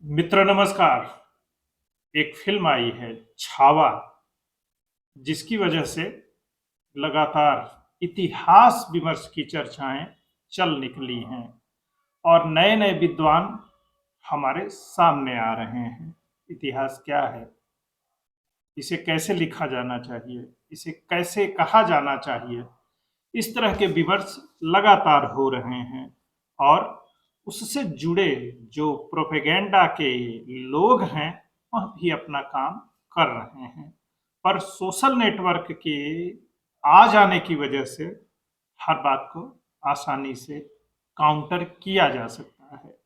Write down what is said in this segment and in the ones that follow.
मित्र नमस्कार। एक फ़िल्म आई है छावा, जिसकी वजह से लगातार इतिहास विमर्श की चर्चाएँ चल निकली हैं और नए-नए विद्वान हमारे सामने आ रहे हैं। इतिहास क्या है? इसे कैसे लिखा जाना चाहिए? इसे कैसे कहा जाना चाहिए? इस तरह के विमर्श लगातार हो रहे हैं और उससे जुड़े जो प्रोपेगेंडा के लोग हैं, वह भी अपना काम कर रहे हैं। पर सोशल नेटवर्क के आ जाने की वजह से हर बात को आसानी से काउंटर किया जा सकता है।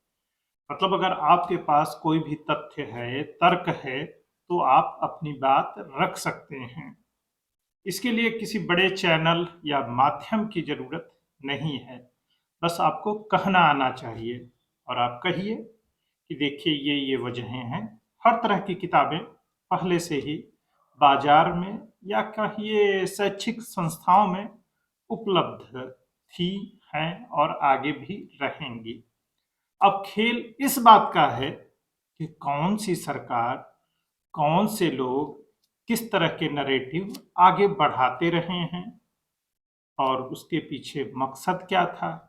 मतलब अगर आपके पास कोई भी तथ्य है, तर्क है, तो आप अपनी बात रख सकते हैं। इसके लिए किसी बड़े चैनल या माध्यम की ज़रूरत नहीं है। बस आपको कहना आना चाहिए और आप कहिए कि देखिए ये वजहें हैं। हर तरह की किताबें पहले से ही बाज़ार में या कहिए शैक्षिक संस्थाओं में उपलब्ध थी, हैं और आगे भी रहेंगी। अब खेल इस बात का है कि कौन-सी सरकार, कौन से लोग किस तरह के नैरेटिव आगे बढ़ाते रहे हैं और उसके पीछे मकसद क्या था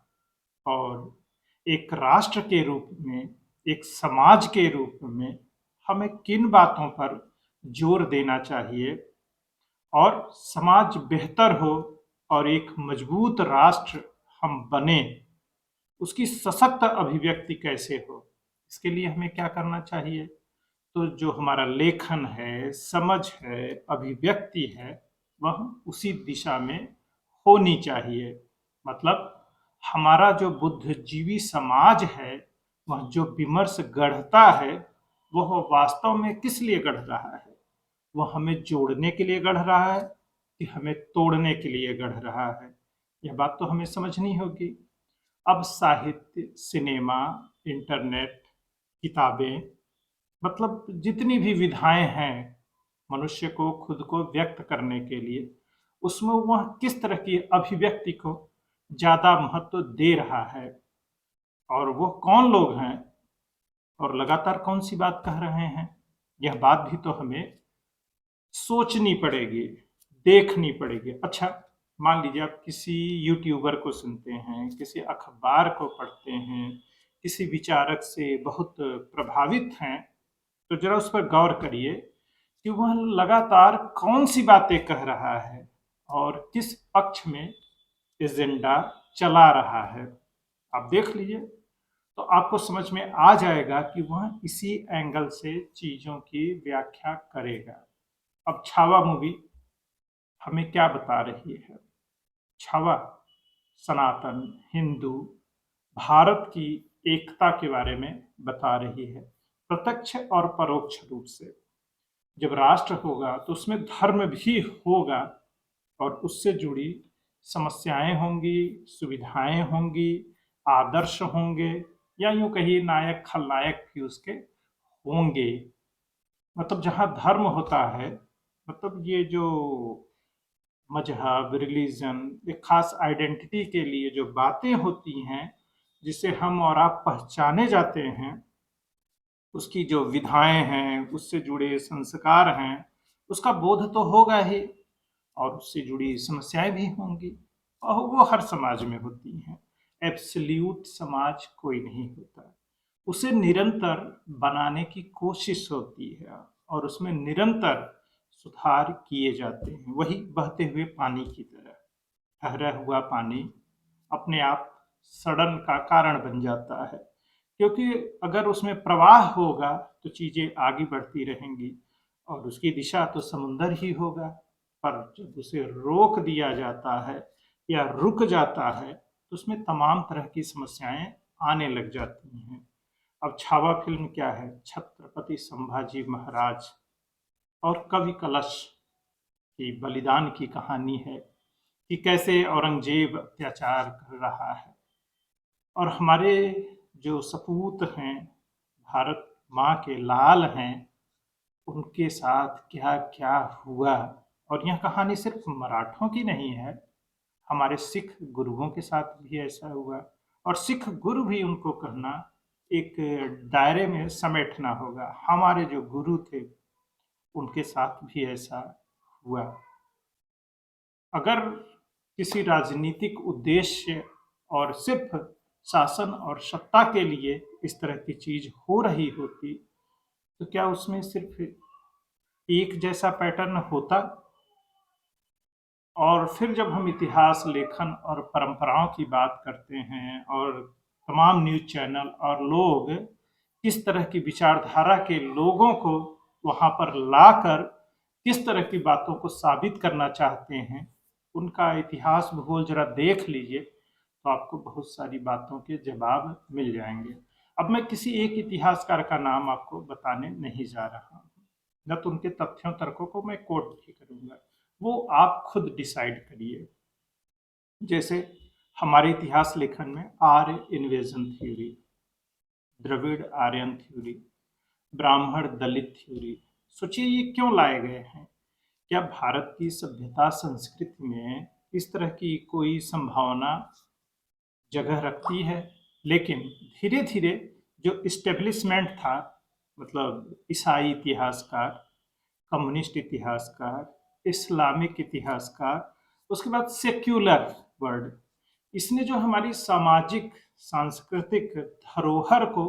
और एक राष्ट्र के रूप में, एक समाज के रूप में हमें किन बातों पर जोर देना चाहिए और समाज बेहतर हो और एक मजबूत राष्ट्र हम बने, उसकी सशक्त अभिव्यक्ति कैसे हो, इसके लिए हमें क्या करना चाहिए। तो जो हमारा लेखन है, समझ है, अभिव्यक्ति है, वह उसी दिशा में होनी चाहिए। मतलब हमारा जो बुद्धिजीवी समाज है, वह जो विमर्श गढ़ता है, वह वास्तव में किस लिए गढ़ रहा है? वह हमें जोड़ने के लिए गढ़ रहा है कि हमें तोड़ने के लिए गढ़ रहा है? यह बात तो हमें समझनी होगी। अब साहित्य, सिनेमा, इंटरनेट, किताबें, मतलब जितनी भी विधाएं हैं मनुष्य को खुद को व्यक्त करने के लिए, उसमें वह किस तरह की अभिव्यक्ति को ज़्यादा महत्व दे रहा है और वो कौन लोग हैं और लगातार कौन सी बात कह रहे हैं, यह बात भी तो हमें सोचनी पड़ेगी, देखनी पड़ेगी। अच्छा, मान लीजिए आप किसी यूट्यूबर को सुनते हैं, किसी अखबार को पढ़ते हैं, किसी विचारक से बहुत प्रभावित हैं, तो ज़रा उस पर गौर करिए कि वह लगातार कौन-सी बातें कह रहा है और किस पक्ष में एजेंडा चला रहा है। आप देख लीजिए, तो आपको समझ में आ जाएगा कि वह इसी एंगल से चीज़ों की व्याख्या करेगा। अब छावा मूवी हमें क्या बता रही है? छावा सनातन, हिंदू, भारत की एकता के बारे में बता रही है, प्रत्यक्ष और परोक्ष रूप से। जब राष्ट्र होगा तो उसमें धर्म भी होगा और उससे जुड़ी समस्याएं होंगी, सुविधाएं होंगी, आदर्श होंगे या यूं कहिए नायक खलनायक भी उसके होंगे। मतलब जहाँ धर्म होता है, मतलब ये जो मजहब, रिलीजन, एक खास आइडेंटिटी के लिए जो बातें होती हैं, जिसे हम और आप पहचाने जाते हैं, उसकी जो विधाएं हैं, उससे जुड़े संस्कार हैं, उसका बोध तो होगा ही और उससे जुड़ी समस्याएं भी होंगी और वो हर समाज में होती हैं। एब्सोल्यूट समाज कोई नहीं होता, उसे निरंतर बनाने की कोशिश होती है और उसमें निरंतर सुधार किए जाते हैं। वही बहते हुए पानी की तरह, ठहरा हुआ पानी अपने आप सड़न का कारण बन जाता है, क्योंकि अगर उसमें प्रवाह होगा तो चीज़ें आगे बढ़ती रहेंगी और उसकी दिशा तो समुंदर ही होगा। पर जब उसे रोक दिया जाता है या रुक जाता है तो उसमें तमाम तरह की समस्याएं आने लग जाती हैं। अब छावा फिल्म क्या है? छत्रपति संभाजी महाराज और कवि कलश की बलिदान की कहानी है कि कैसे औरंगजेब अत्याचार कर रहा है और हमारे जो सपूत हैं, भारत माँ के लाल हैं, उनके साथ क्या क्या हुआ। और यह कहानी सिर्फ मराठों की नहीं है, हमारे सिख गुरुओं के साथ भी ऐसा हुआ और सिख गुरु भी उनको कहना एक दायरे में समेटना होगा। हमारे जो गुरु थे उनके साथ भी ऐसा हुआ। अगर किसी राजनीतिक उद्देश्य और सिर्फ शासन और सत्ता के लिए इस तरह की चीज हो रही होती तो क्या उसमें सिर्फ एक जैसा पैटर्न होता? और फिर जब हम इतिहास लेखन और परंपराओं की बात करते हैं और तमाम न्यूज़ चैनल और लोग किस तरह की विचारधारा के लोगों को वहाँ पर लाकर किस तरह की बातों को साबित करना चाहते हैं, उनका इतिहास भूगोल जरा देख लीजिए तो आपको बहुत सारी बातों के जवाब मिल जाएंगे। अब मैं किसी एक इतिहासकार का नाम आपको बताने नहीं जा रहा हूँ, न तो उनके तथ्यों तर्कों को मैं कोट भी करूंगा, वो आप खुद डिसाइड करिए। जैसे हमारे इतिहास लेखन में Arya invasion theory, Dravid Aryan theory, Brahmin Dalit theory, सोचिए ये क्यों लाए गए हैं? क्या भारत की सभ्यता संस्कृति में इस तरह की कोई संभावना जगह रखती है? लेकिन धीरे धीरे जो इस्टेब्लिशमेंट था, मतलब ईसाई इतिहासकार, कम्युनिस्ट इतिहासकार, इस्लामिक इतिहासकार, उसके बाद सेक्युलर वर्ल्ड, इसने जो हमारी सामाजिक सांस्कृतिक धरोहर को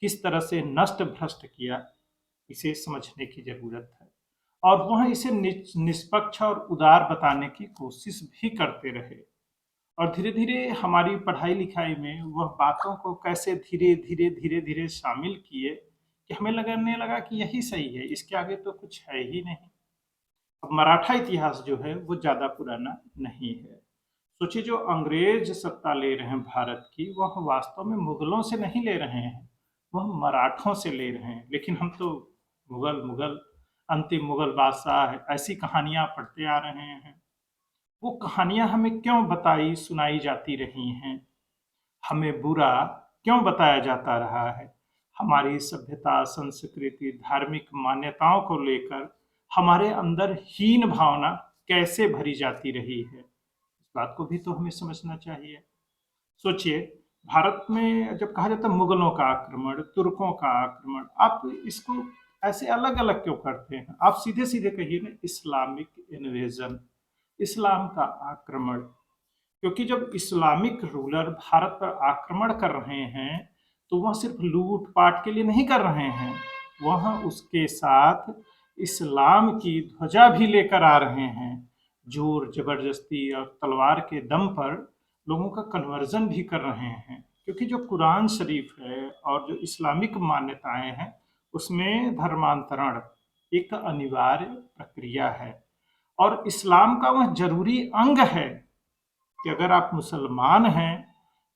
किस तरह से नष्ट भ्रष्ट किया, इसे समझने की जरूरत है। और वह इसे निष्पक्ष और उदार बताने की कोशिश भी करते रहे। और धीरे धीरे हमारी पढ़ाई लिखाई में वह बातों को कैसे धीरे धीरे धीरे धीरे शामिल किए कि हमें लगने लगा कि यही सही है, इसके आगे तो कुछ है ही नहीं। अब मराठा इतिहास जो है वो ज़्यादा पुराना नहीं है। सोचिए जो अंग्रेज सत्ता ले रहे हैं भारत की, वह वास्तव में मुगलों से नहीं ले रहे हैं, वह मराठों से ले रहे हैं। लेकिन हम तो मुगल मुगल अंतिम मुगल बादशाह ऐसी कहानियां पढ़ते आ रहे हैं। वो कहानियां हमें क्यों बताई सुनाई जाती रही हैं? हमें बुरा क्यों बताया जाता रहा है? हमारी सभ्यता, संस्कृति, धार्मिक मान्यताओं को लेकर हमारे अंदर हीन भावना कैसे भरी जाती रही है? इस बात को भी तो हमें समझना चाहिए। सोचिए, भारत में जब कहा जाता है मुगलों का आक्रमण, तुर्कों का आक्रमण, आप इसको ऐसे अलग अलग क्यों करते हैं? आप सीधे सीधे कहिए ना, इस्लामिक इन्वेजन, इस्लाम का आक्रमण। क्योंकि जब इस्लामिक रूलर भारत पर आक्रमण कर रहे हैं तो वह सिर्फ लूट पाट के लिए नहीं कर रहे हैं, वह उसके साथ इस्लाम की ध्वजा भी लेकर आ रहे हैं। जोर जबरदस्ती और तलवार के दम पर लोगों का कन्वर्जन भी कर रहे हैं। क्योंकि जो कुरान शरीफ है और जो इस्लामिक मान्यताएं हैं उसमें धर्मांतरण एक अनिवार्य प्रक्रिया है। और इस्लाम का वह जरूरी अंग है कि अगर आप मुसलमान हैं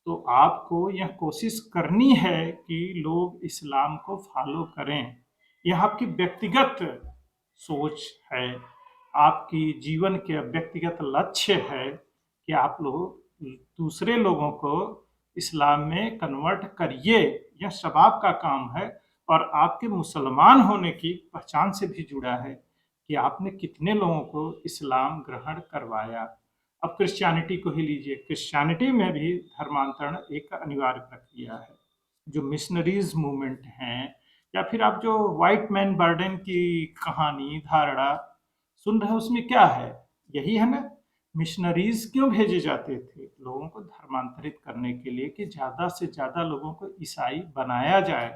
तो आपको यह कोशिश करनी है कि लोग इस्लाम को फॉलो करें। यह आपकी व्यक्तिगत सोच है, आपकी जीवन के व्यक्तिगत लक्ष्य है कि आप लोग दूसरे लोगों को इस्लाम में कन्वर्ट करिए। यह सब आपका काम है और आपके मुसलमान होने की पहचान से भी जुड़ा है कि आपने कितने लोगों को इस्लाम ग्रहण करवाया। अब क्रिश्चियनिटी को ही लीजिए, क्रिश्चियनिटी में भी धर्मांतरण एक अनिवार्य प्रक्रिया है। जो मिशनरीज मूवमेंट हैं या फिर आप जो व्हाइट मैन बर्डन की कहानी धारणा सुन रहे हैं, उसमें क्या है? यही है ना, मिशनरीज क्यों भेजे जाते थे? लोगों को धर्मांतरित करने के लिए कि ज्यादा से ज्यादा लोगों को ईसाई बनाया जाए।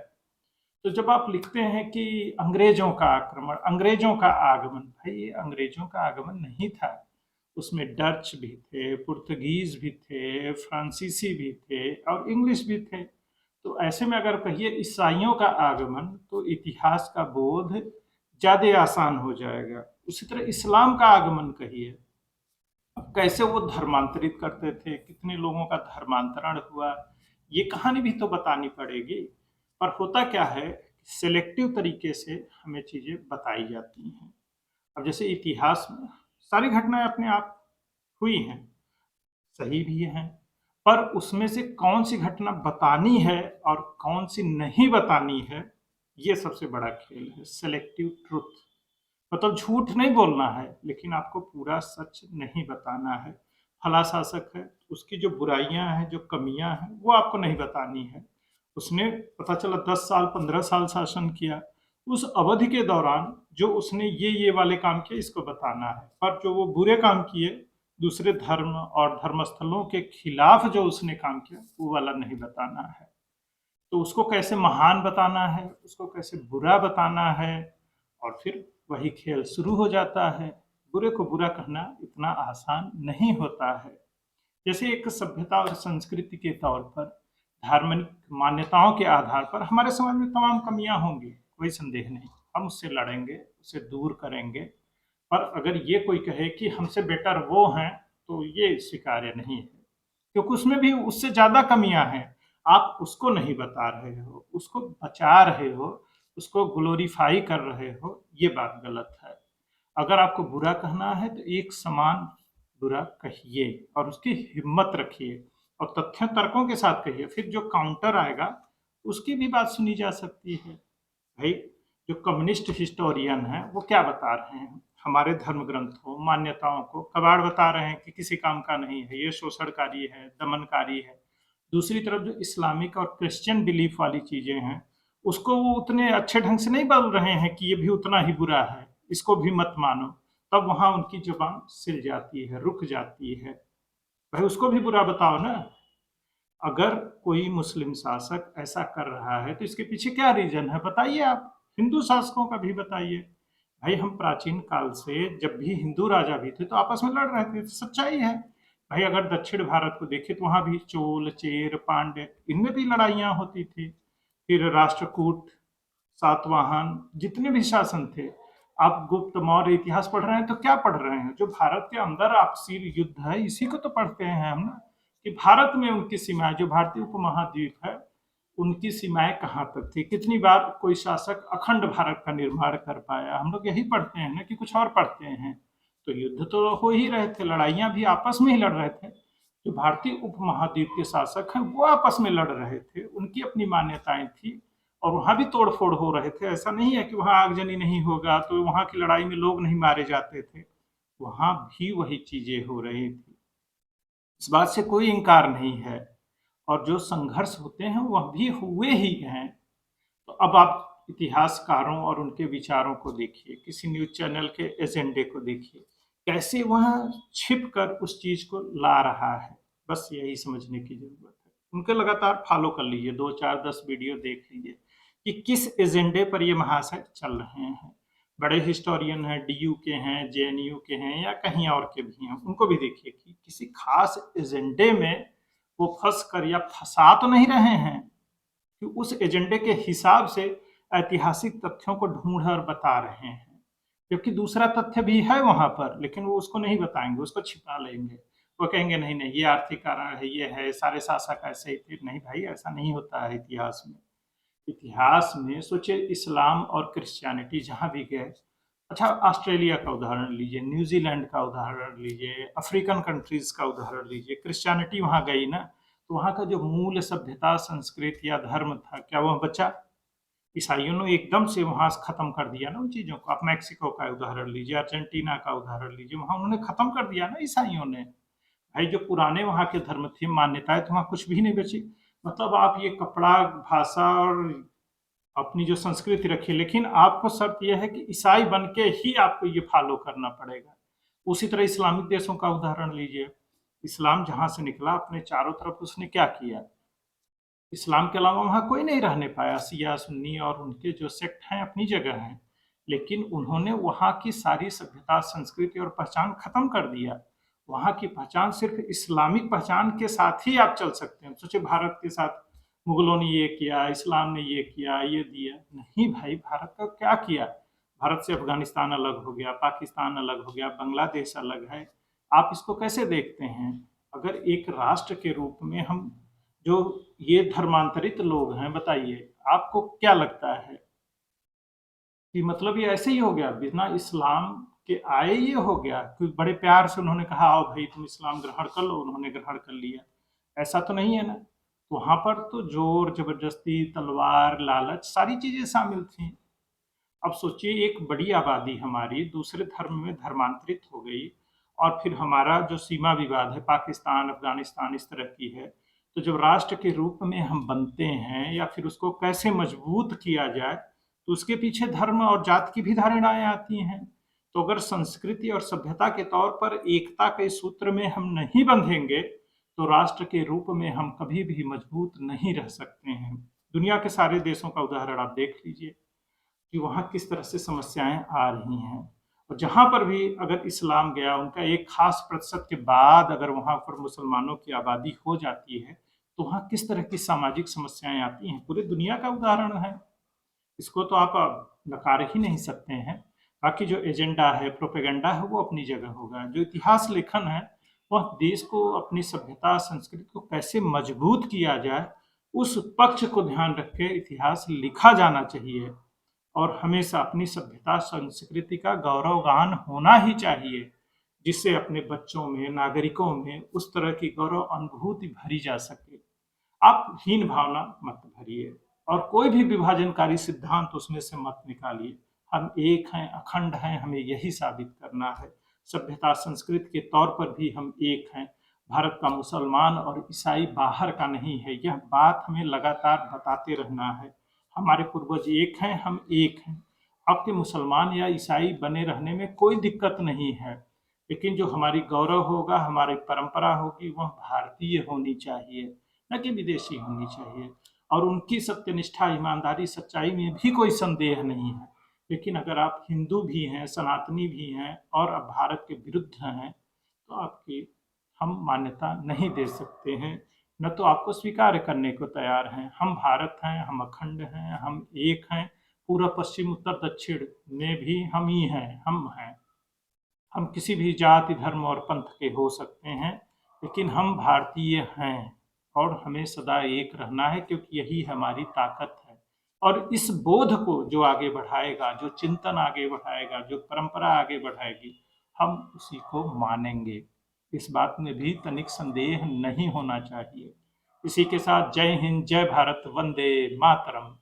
तो जब आप लिखते हैं कि अंग्रेजों का आक्रमण, अंग्रेजों का आगमन, भाई ये अंग्रेजों का आगमन नहीं था, उसमें डच भी थे, पुर्तगीज भी थे, फ्रांसीसी भी थे और इंग्लिश भी थे। तो ऐसे में अगर कहिए ईसाइयों का आगमन तो इतिहास का बोध ज्यादा आसान हो जाएगा। उसी तरह इस्लाम का आगमन कहिए, अब कैसे वो धर्मांतरित करते थे, कितने लोगों का धर्मांतरण हुआ, ये कहानी भी तो बतानी पड़ेगी। पर होता क्या है, सेलेक्टिव तरीके से हमें चीजें बताई जाती हैं। अब जैसे इतिहास में सारी घटनाएं अपने आप हुई हैं, सही भी हैं, पर उसमें से कौन सी घटना बतानी है और कौन सी नहीं बतानी है, ये सबसे बड़ा खेल है। सेलेक्टिव ट्रुथ मतलब झूठ नहीं बोलना है लेकिन आपको पूरा सच नहीं बताना है। फला शासक है, उसकी जो बुराइयां हैं, जो कमियां हैं, वो आपको नहीं बतानी है। उसने पता चला 10 साल 15 साल शासन किया। उस अवधि के दौरान जो उसने ये वाले काम किए इसको बताना है, पर जो वो बुरे काम किए दूसरे धर्म और धर्मस्थलों के खिलाफ जो उसने काम किया वो वाला नहीं बताना है। तो उसको कैसे महान बताना है, उसको कैसे बुरा बताना है, और फिर वही खेल शुरू हो जाता है। बुरे को बुरा कहना इतना आसान नहीं होता है। जैसे एक सभ्यता और संस्कृति के तौर पर धार्मिक मान्यताओं के आधार पर हमारे समाज में तमाम कमियां होंगी, कोई संदेह नहीं। हम उससे लड़ेंगे, उसे दूर करेंगे। पर अगर ये कोई कहे कि हमसे बेटर वो हैं, तो ये स्वीकार्य नहीं है, क्योंकि उसमें भी उससे ज़्यादा कमियां हैं। आप उसको नहीं बता रहे हो, उसको बचा रहे हो, उसको ग्लोरीफाई कर रहे हो, ये बात गलत है। अगर आपको बुरा कहना है तो एक समान बुरा कहिए और उसकी हिम्मत रखिए और तथ्य तर्कों के साथ कहिए। फिर जो काउंटर आएगा उसकी भी बात सुनी जा सकती है। भाई, जो कम्युनिस्ट हिस्टोरियन हैं वो क्या बता रहे हैं, हमारे धर्म ग्रंथों मान्यताओं को कबाड़ बता रहे हैं कि किसी काम का नहीं है, ये शोषणकारी है, दमनकारी है। दूसरी तरफ जो इस्लामिक और क्रिश्चियन बिलीफ वाली चीजें हैं उसको वो उतने अच्छे ढंग से नहीं बोल रहे हैं कि ये भी उतना ही बुरा है, इसको भी मत मानो। तब वहां उनकी जुबान सिल जाती है, रुक जाती है। भाई, उसको भी बुरा बताओ ना। अगर कोई मुस्लिम शासक ऐसा कर रहा है तो इसके पीछे क्या रीजन है बताइए आप। हिंदू शासकों का भी बताइए। भाई, हम प्राचीन काल से जब भी हिंदू राजा भी थे तो आपस में लड़ रहे थे, तो सच्चाई है। भाई, अगर दक्षिण भारत को देखें तो वहां भी चोल चेर पांड्य इनमें भी लड़ाइयां होती थी। फिर राष्ट्रकूट, सातवाहन, जितने भी शासन थे। आप गुप्त मौर्य इतिहास पढ़ रहे हैं तो क्या पढ़ रहे हैं, जो भारत के अंदर आपसी युद्ध है इसी को तो पढ़ते हैं हम ना। कि भारत में उनकी सीमाएं, जो भारतीय उपमहाद्वीप है उनकी सीमाएं कहाँ तक थी, कितनी बार कोई शासक अखंड भारत का निर्माण कर पाया। हम लोग यही पढ़ते हैं ना कि कुछ और पढ़ते हैं। तो युद्ध तो हो ही रहे थे, लड़ाइयां भी आपस में ही लड़ रहे थे। जो भारतीय उपमहाद्वीप के शासक हैं वो आपस में लड़ रहे थे, उनकी अपनी मान्यताएं थी और वहां भी तोड़ फोड़ हो रहे थे। ऐसा नहीं है कि वहां आगजनी नहीं होगा तो वहां की लड़ाई में लोग नहीं मारे जाते थे, वहां भी वही चीजें हो रही थी। इस बात से कोई इंकार नहीं है। और जो संघर्ष होते हैं वह भी हुए ही हैं। तो अब आप इतिहासकारों और उनके विचारों को देखिए, किसी न्यूज चैनल के एजेंडे को देखिए, कैसे वह छिप कर उस चीज को ला रहा है। बस यही समझने की जरूरत है। उनके लगातार फॉलो कर लीजिए, 2 4 10 वीडियो देख लीजिए कि किस एजेंडे पर ये महाशय चल रहे हैं। बड़े हिस्टोरियन हैं, डीयू के हैं, जेएनयू के हैं या कहीं और के भी हैं, उनको भी देखिए कि किसी खास एजेंडे में वो फंस कर या फंसा तो नहीं रहे हैं कि उस एजेंडे के हिसाब से ऐतिहासिक तथ्यों को ढूंढ और बता रहे हैं। जबकि दूसरा तथ्य भी है वहां पर, लेकिन वो उसको नहीं बताएंगे, उसको छिपा लेंगे। वो कहेंगे नहीं नहीं, ये आर्थिक कारण है, ये है, सारे शासक ऐसे ही थे। नहीं भाई, ऐसा नहीं होता है इतिहास में। इतिहास में सोचिए, इस्लाम और क्रिश्चियनिटी जहां भी गए। अच्छा, ऑस्ट्रेलिया का उदाहरण लीजिए, न्यूजीलैंड का उदाहरण लीजिए, अफ्रीकन कंट्रीज का उदाहरण लीजिए। क्रिश्चियनिटी वहां गई ना, तो वहां का जो मूल सभ्यता, संस्कृति या धर्म था, क्या वह बचा? ईसाइयों ने एकदम से वहां खत्म कर दिया ना उन चीजों को। आप मैक्सिको का उदाहरण लीजिए, अर्जेंटीना का उदाहरण लीजिए, वहां उन्होंने खत्म कर दिया ना ईसाइयों ने। भाई, जो पुराने वहाँ के धर्म थे, मान्यताएं, तो वहाँ कुछ भी नहीं बची। मतलब आप ये कपड़ा, भाषा और अपनी जो संस्कृति रखिए, लेकिन आपको शर्त यह है कि ईसाई बन के ही आपको ये फॉलो करना पड़ेगा। उसी तरह इस्लामिक देशों का उदाहरण लीजिए। इस्लाम जहां से निकला, अपने चारों तरफ उसने क्या किया? इस्लाम के अलावा वहाँ कोई नहीं रहने पाया। शिया सुन्नी और उनके जो सेक्ट हैं अपनी जगह हैं, लेकिन उन्होंने वहाँ की सारी सभ्यता, संस्कृति और पहचान खत्म कर दिया। वहाँ की पहचान सिर्फ इस्लामिक पहचान के साथ ही आप चल सकते हैं। सोचिए, भारत के साथ मुगलों ने ये किया, इस्लाम ने ये किया, ये दिया। नहीं भाई, भारत का क्या किया? भारत से अफगानिस्तान अलग हो गया, पाकिस्तान अलग हो गया, बांग्लादेश अलग है। आप इसको कैसे देखते हैं? अगर एक राष्ट्र के रूप में हम जो ये धर्मांतरित लोग हैं, बताइए आपको क्या लगता है कि मतलब ये ऐसे ही हो गया, बिना इस्लाम के आए ये हो गया? क्योंकि बड़े प्यार से उन्होंने कहा आओ भाई तुम इस्लाम ग्रहण कर लो, उन्होंने ग्रहण कर लिया। ऐसा तो नहीं है ना। तो वहां पर तो जोर जबरदस्ती, तलवार, लालच, सारी चीजें शामिल थी। अब सोचिए, एक बड़ी आबादी हमारी दूसरे धर्म में धर्मांतरित हो गई, और फिर हमारा जो सीमा विवाद है, पाकिस्तान, अफगानिस्तान, इस तरह की है। तो जब राष्ट्र के रूप में हम बनते हैं या फिर उसको कैसे मजबूत किया जाए, तो उसके पीछे धर्म और जात की भी धारणाएँ आती हैं। तो अगर संस्कृति और सभ्यता के तौर पर एकता के सूत्र में हम नहीं बंधेंगे, तो राष्ट्र के रूप में हम कभी भी मजबूत नहीं रह सकते हैं। दुनिया के सारे देशों का उदाहरण आप देख लीजिए कि वहाँ किस तरह से समस्याएँ आ रही हैं। और जहाँ पर भी अगर इस्लाम गया, उनका एक ख़ास प्रतिशत के बाद अगर वहाँ पर मुसलमानों की आबादी हो जाती है, तो वहाँ किस तरह की सामाजिक समस्याएँ आती हैं, पूरी दुनिया का उदाहरण है। इसको तो आप नकार ही नहीं सकते हैं। बाकी जो एजेंडा है, प्रोपेगेंडा है, वो अपनी जगह होगा। जो इतिहास लेखन है, वह देश को अपनी सभ्यता, संस्कृति को कैसे मजबूत किया जाए, उस पक्ष को ध्यान रख के इतिहास लिखा जाना चाहिए। और हमेशा अपनी सभ्यता, संस्कृति का गौरवगान होना ही चाहिए, जिससे अपने बच्चों में, नागरिकों में उस तरह की गौरव अनुभूति भरी जा सके। आप हीन भावना मत भरिए और कोई भी विभाजनकारी सिद्धांत उसमें से मत निकालिए। हम एक हैं, अखंड हैं, हमें यही साबित करना है। सभ्यता, संस्कृति के तौर पर भी हम एक हैं। भारत का मुसलमान और ईसाई बाहर का नहीं है, यह बात हमें लगातार बताते रहना है। हमारे पूर्वज एक हैं, हम एक हैं। आपके मुसलमान या ईसाई बने रहने में कोई दिक्कत नहीं है, लेकिन जो हमारी गौरव होगा, हमारी परंपरा होगी, वह भारतीय होनी चाहिए, न कि विदेशी होनी चाहिए। और उनकी सत्यनिष्ठा, ईमानदारी, सच्चाई में भी कोई संदेह नहीं है। लेकिन अगर आप हिंदू भी हैं, सनातनी भी हैं और अब भारत के विरुद्ध हैं, तो आपकी हम मान्यता नहीं दे सकते हैं, न तो आपको स्वीकार करने को तैयार हैं। हम भारत हैं, हम अखंड हैं, हम एक हैं। पूर्व, पश्चिम, उत्तर, दक्षिण में भी हम ही हैं, हम हैं। हम किसी भी जाति, धर्म और पंथ के हो सकते हैं, लेकिन हम भारतीय हैं और हमें सदा एक रहना है, क्योंकि यही हमारी ताकत है। और इस बोध को जो आगे बढ़ाएगा, जो चिंतन आगे बढ़ाएगा, जो परंपरा आगे बढ़ाएगी, हम उसी को मानेंगे। इस बात में भी तनिक संदेह नहीं होना चाहिए। इसी के साथ जय हिंद, जय भारत, वंदे मातरम।